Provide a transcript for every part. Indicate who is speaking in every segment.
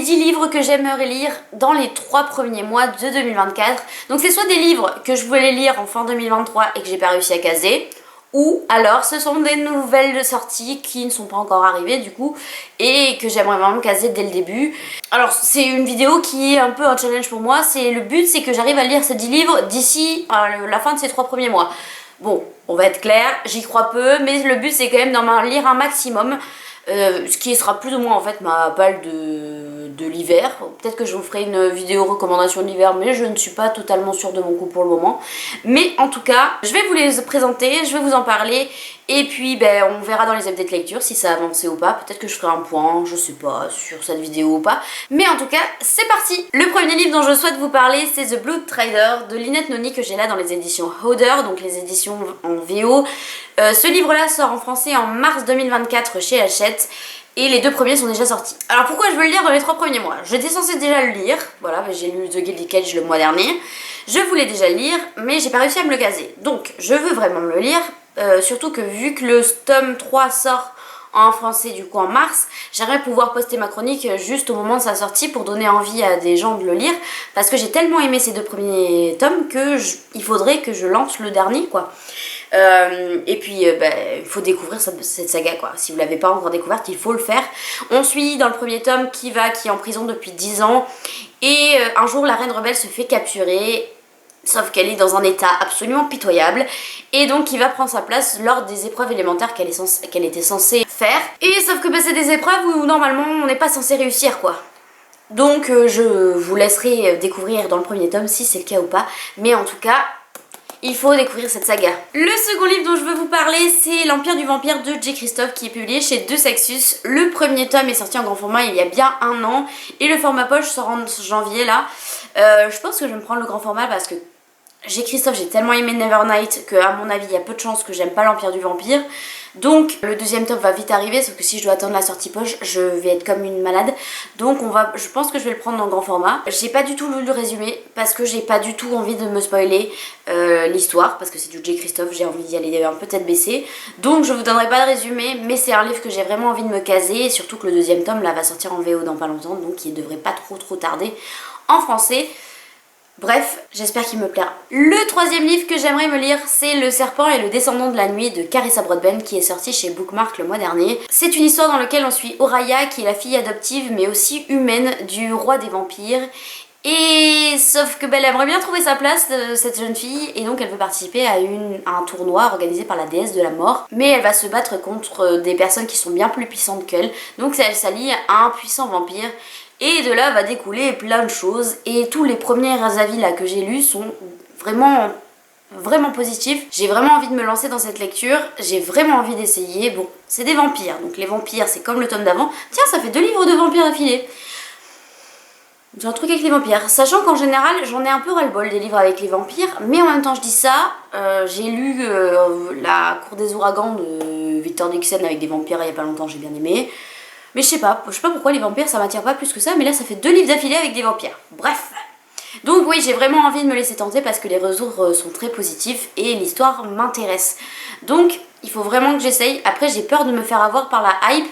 Speaker 1: 10 livres que j'aimerais lire dans les 3 premiers mois de 2024. Donc c'est soit des livres que je voulais lire en fin 2023 et que j'ai pas réussi à caser, ou alors ce sont des nouvelles sorties qui ne sont pas encore arrivées du coup et que j'aimerais vraiment caser dès le début. Alors c'est une vidéo qui est un peu un challenge pour moi. Le but c'est que j'arrive à lire ces 10 livres d'ici la fin de ces 3 premiers mois. Bon, on va être clair, j'y crois peu, mais le but c'est quand même d'en lire un maximum. Ce qui sera plus ou moins en fait ma balle de l'hiver. Peut-être que je vous ferai une vidéo recommandation de l'hiver, mais je ne suis pas totalement sûre de mon coup pour le moment. Mais en tout cas, je vais vous les présenter, je vais vous en parler. Et puis on verra dans les updates lecture si ça a avancé ou pas. Peut-être que je ferai un point, je sais pas, sur cette vidéo ou pas. Mais en tout cas, c'est parti. Le premier livre dont je souhaite vous parler, c'est The Blood Trader de Lynette Noni, que j'ai là dans les éditions Hodder, donc les éditions en VO. Ce livre-là sort en français en mars 2024 chez Hachette. Et les 2 premiers sont déjà sortis. Alors pourquoi je veux le lire dans les 3 premiers mois? J'étais censée déjà le lire, voilà, j'ai lu The Gilded Cage le mois dernier. Je voulais déjà le lire, mais j'ai pas réussi à me le caser. Donc je veux vraiment me le lire, surtout que vu que le tome 3 sort en français du coup en mars, j'aimerais pouvoir poster ma chronique juste au moment de sa sortie pour donner envie à des gens de le lire, parce que j'ai tellement aimé ces 2 premiers tomes que il faudrait que je lance le dernier quoi. Et puis il faut découvrir cette saga quoi. Si vous l'avez pas encore découverte, il faut le faire. On suit dans le premier tome qui est en prison depuis 10 ans et un jour la reine rebelle se fait capturer, sauf qu'elle est dans un état absolument pitoyable et donc il va prendre sa place lors des épreuves élémentaires qu'elle était censée faire. Et sauf que c'est des épreuves où normalement on n'est pas censé réussir quoi. Donc je vous laisserai découvrir dans le premier tome si c'est le cas ou pas, mais en tout cas il faut découvrir cette saga. Le second livre dont je veux vous parler, c'est L'Empire du Vampire de J. Christophe, qui est publié chez De Saxus. Le premier tome est sorti en grand format il y a bien 1 an et le format poche sort en janvier là. Je pense que je vais me prendre le grand format parce que J. Christophe, j'ai tellement aimé Nevernight que à mon avis il y a peu de chances que j'aime pas l'Empire du Vampire. Donc le deuxième tome va vite arriver, sauf que si je dois attendre la sortie poche, je vais être comme une malade. Donc je pense que je vais le prendre en grand format. J'ai pas du tout lu le résumé parce que j'ai pas du tout envie de me spoiler l'histoire, parce que c'est du J. Christophe, j'ai envie d'y aller un peu tête baissée. Donc je vous donnerai pas de résumé, mais c'est un livre que j'ai vraiment envie de me caser, et surtout que le deuxième tome là va sortir en VO dans pas longtemps, donc il devrait pas trop tarder en français. Bref, j'espère qu'il me plaira. Le troisième livre que j'aimerais me lire, c'est Le Serpent et le Descendant de la Nuit de Carissa Broadbent, qui est sorti chez Bookmark le mois dernier. C'est une histoire dans laquelle on suit Oraya, qui est la fille adoptive mais aussi humaine du roi des vampires. Et sauf que elle aimerait bien trouver sa place, cette jeune fille, et donc elle veut participer à un tournoi organisé par la déesse de la mort. Mais elle va se battre contre des personnes qui sont bien plus puissantes qu'elle, donc elle s'allie à un puissant vampire. Et de là va découler plein de choses, et tous les premiers avis là que j'ai lus sont vraiment positifs. J'ai vraiment envie de me lancer dans cette lecture, j'ai vraiment envie d'essayer. Bon, c'est des vampires, donc les vampires c'est comme le tome d'avant. Tiens, ça fait 2 livres de vampires d'affilée. J'ai un truc avec les vampires, sachant qu'en général j'en ai un peu ras-le-bol des livres avec les vampires, mais en même temps je dis ça, j'ai lu La Cour des Ouragans de Victor Dixon avec des vampires il y a pas longtemps, j'ai bien aimé. Mais je sais pas pourquoi les vampires ça m'attire pas plus que ça, mais là ça fait 2 livres d'affilée avec des vampires. Bref. Donc oui, j'ai vraiment envie de me laisser tenter parce que les retours sont très positifs et l'histoire m'intéresse. Donc il faut vraiment que j'essaye. Après j'ai peur de me faire avoir par la hype.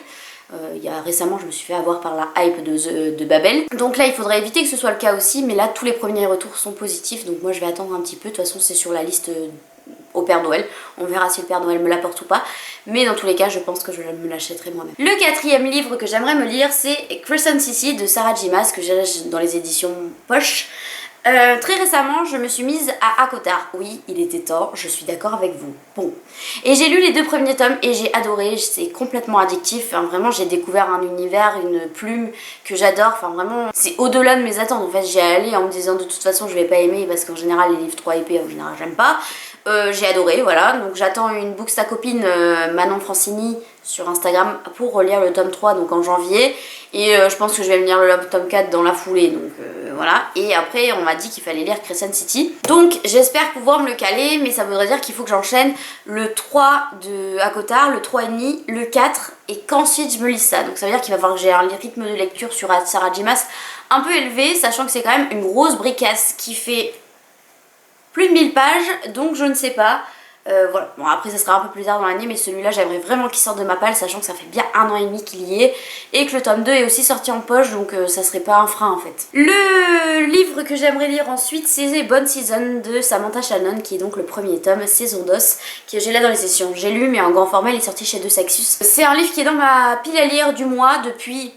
Speaker 1: Récemment je me suis fait avoir par la hype de Babel. Donc là il faudrait éviter que ce soit le cas aussi, mais là tous les premiers retours sont positifs. Donc moi je vais attendre un petit peu, de toute façon c'est sur la liste au Père Noël. On verra si le Père Noël me l'apporte ou pas. Mais dans tous les cas, je pense que je me l'achèterai moi-même. Le quatrième livre que j'aimerais me lire, c'est Crescent City de Sarah J. Maas, que j'ai dans les éditions poche. Très récemment, je me suis mise à ACOTAR. Oui, il était temps, je suis d'accord avec vous. Bon. Et j'ai lu les 2 premiers tomes et j'ai adoré, c'est complètement addictif. Enfin, vraiment, j'ai découvert un univers, une plume que j'adore. Enfin, vraiment, c'est au-delà de mes attentes. En fait, j'y allais en me disant de toute façon, je vais pas aimer parce qu'en général, les livres 3 épais, en général, j'aime pas. J'ai adoré, voilà. Donc, j'attends une booksta copine, Manon Francini, sur Instagram pour relire le tome 3 donc en janvier. Et je pense que je vais me lire le tome 4 dans la foulée, donc voilà. Et après on m'a dit qu'il fallait lire Crescent City. Donc j'espère pouvoir me le caler, mais ça voudrait dire qu'il faut que j'enchaîne le 3 de ACOTAR, le 3,5, le 4 et qu'ensuite je me lise ça. Donc ça veut dire qu'il va falloir que j'ai un rythme de lecture sur Sarah J. Maas un peu élevé, sachant que c'est quand même une grosse bricasse qui fait plus de 1000 pages, donc je ne sais pas. Voilà, bon après ça sera un peu plus tard dans l'année, mais celui-là j'aimerais vraiment qu'il sorte de ma palle, sachant que ça fait bien 1 an et demi qu'il y est et que le tome 2 est aussi sorti en poche, donc ça serait pas un frein en fait. Le livre que j'aimerais lire ensuite, c'est Bonne Season de Samantha Shannon, qui est donc le premier tome, Saison d'os, que j'ai là dans les sessions. J'ai lu, mais en grand format, il est sorti chez De Saxus. C'est un livre qui est dans ma pile à lire du mois depuis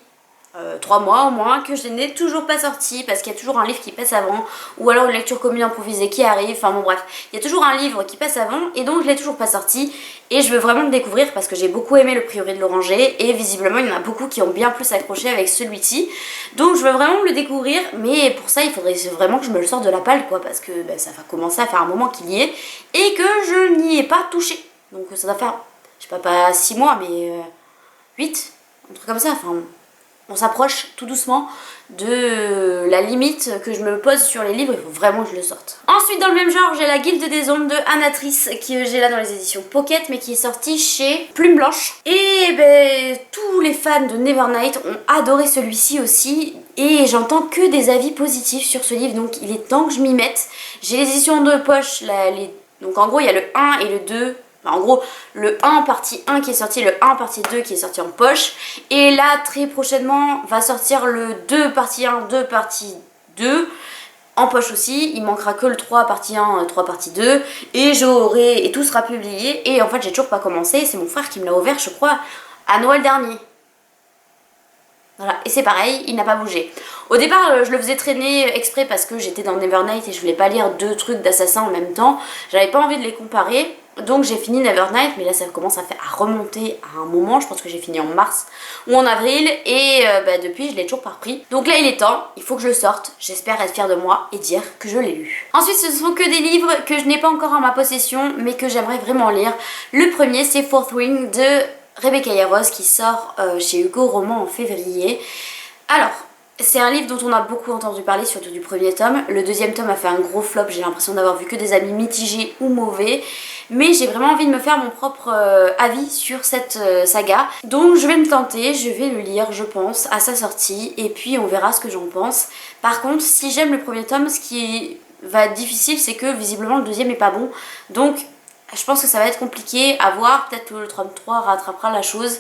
Speaker 1: 3 mois au moins, que je n'ai toujours pas sorti parce qu'il y a toujours un livre qui passe avant, ou alors une lecture commune improvisée qui arrive, enfin bon bref, il y a toujours un livre qui passe avant et donc je l'ai toujours pas sorti et je veux vraiment le découvrir parce que j'ai beaucoup aimé Le Prieuré de l'Oranger et visiblement il y en a beaucoup qui ont bien plus accroché avec celui-ci, donc je veux vraiment le découvrir, mais pour ça il faudrait vraiment que je me le sorte de la palle quoi, parce que ça va commencer à faire un moment qu'il y est et que je n'y ai pas touché, donc ça doit faire, je sais pas 6 mois mais 8, un truc comme ça, enfin on s'approche tout doucement de la limite que je me pose sur les livres, il faut vraiment que je le sorte. Ensuite dans le même genre j'ai la Guilde des Ombres de Anatrice qui j'ai là dans les éditions Pocket mais qui est sortie chez Plume Blanche. Et tous les fans de Nevernight ont adoré celui-ci aussi et j'entends que des avis positifs sur ce livre, donc il est temps que je m'y mette. J'ai les éditions de poche, donc en gros il y a le 1 et le 2. En gros, le 1 partie 1 qui est sorti, le 1 partie 2 qui est sorti en poche. Et là, très prochainement, va sortir le 2 partie 1, 2 partie 2 en poche aussi. Il manquera que le 3 partie 1, 3 partie 2. Et tout sera publié. Et en fait, j'ai toujours pas commencé. C'est mon frère qui me l'a ouvert, je crois, à Noël dernier. Voilà, et c'est pareil, il n'a pas bougé. Au départ, je le faisais traîner exprès parce que j'étais dans Nevernight et je voulais pas lire 2 trucs d'assassins en même temps. J'avais pas envie de les comparer. Donc j'ai fini Nevernight, mais là ça commence à remonter à un moment, je pense que j'ai fini en mars ou en avril, et depuis je l'ai toujours pas repris. Donc là il est temps, il faut que je le sorte, j'espère être fière de moi et dire que je l'ai lu. Ensuite ce sont que des livres que je n'ai pas encore en ma possession, mais que j'aimerais vraiment lire. Le premier c'est Fourth Wing de Rebecca Yarros qui sort chez Hugo Roman en février. Alors, c'est un livre dont on a beaucoup entendu parler, surtout du premier tome. Le deuxième tome a fait un gros flop, j'ai l'impression d'avoir vu que des avis mitigés ou mauvais. Mais j'ai vraiment envie de me faire mon propre avis sur cette saga. Donc je vais me tenter, je vais le lire je pense à sa sortie et puis on verra ce que j'en pense. Par contre si j'aime le premier tome, ce qui va être difficile c'est que visiblement le deuxième est pas bon. Donc je pense que ça va être compliqué à voir, peut-être que le tome 3 rattrapera la chose.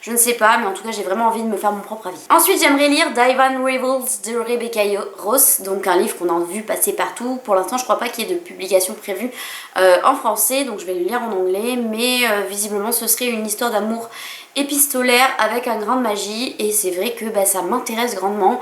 Speaker 1: Je ne sais pas, mais en tout cas j'ai vraiment envie de me faire mon propre avis. Ensuite j'aimerais lire Divan Revels de Rebecca Yarros, donc un livre qu'on a vu passer partout. Pour l'instant je crois pas qu'il y ait de publication prévue en français, donc je vais le lire en anglais, mais visiblement ce serait une histoire d'amour épistolaire avec un grain de magie, et c'est vrai que ça m'intéresse grandement.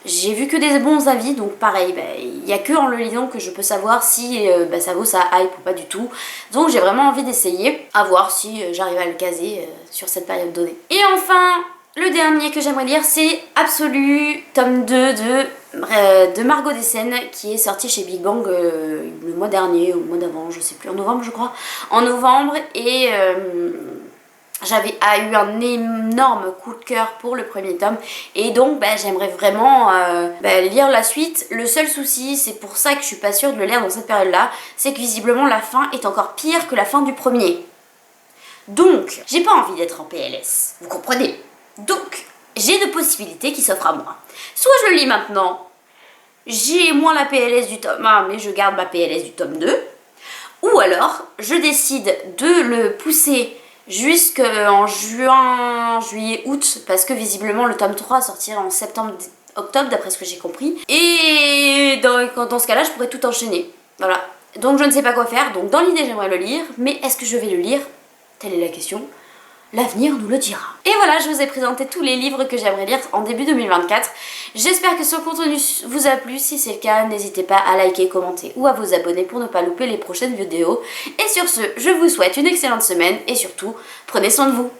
Speaker 1: J'ai vu que des bons avis, donc pareil, il n'y a que en le lisant que je peux savoir si ça vaut sa hype ou pas du tout. Donc j'ai vraiment envie d'essayer, à voir si j'arrive à le caser sur cette période donnée. Et enfin, le dernier que j'aimerais lire, c'est Absolu, tome 2 de Margot Dessen, qui est sorti chez Big Bang le mois dernier, ou le mois d'avant, je sais plus, en novembre je crois. En novembre, et j'avais eu un énorme coup de cœur pour le premier tome et donc j'aimerais vraiment lire la suite. Le seul souci, c'est pour ça que je suis pas sûre de le lire dans cette période là, c'est que visiblement la fin est encore pire que la fin du premier. Donc j'ai pas envie d'être en PLS, vous comprenez? Donc j'ai 2 possibilités qui s'offrent à moi. Soit je le lis maintenant, j'ai moins la PLS du tome 1 mais je garde ma PLS du tome 2, ou alors je décide de le pousser jusqu'en juin, juillet, août, parce que visiblement le tome 3 sortira en septembre-octobre d'après ce que j'ai compris. Et dans ce cas-là, je pourrais tout enchaîner. Voilà. Donc je ne sais pas quoi faire, donc dans l'idée j'aimerais le lire, mais est-ce que je vais le lire? Telle est la question. L'avenir nous le dira. Et voilà, je vous ai présenté tous les livres que j'aimerais lire en début 2024. J'espère que ce contenu vous a plu. Si c'est le cas, n'hésitez pas à liker, commenter ou à vous abonner pour ne pas louper les prochaines vidéos. Et sur ce, je vous souhaite une excellente semaine et surtout, prenez soin de vous.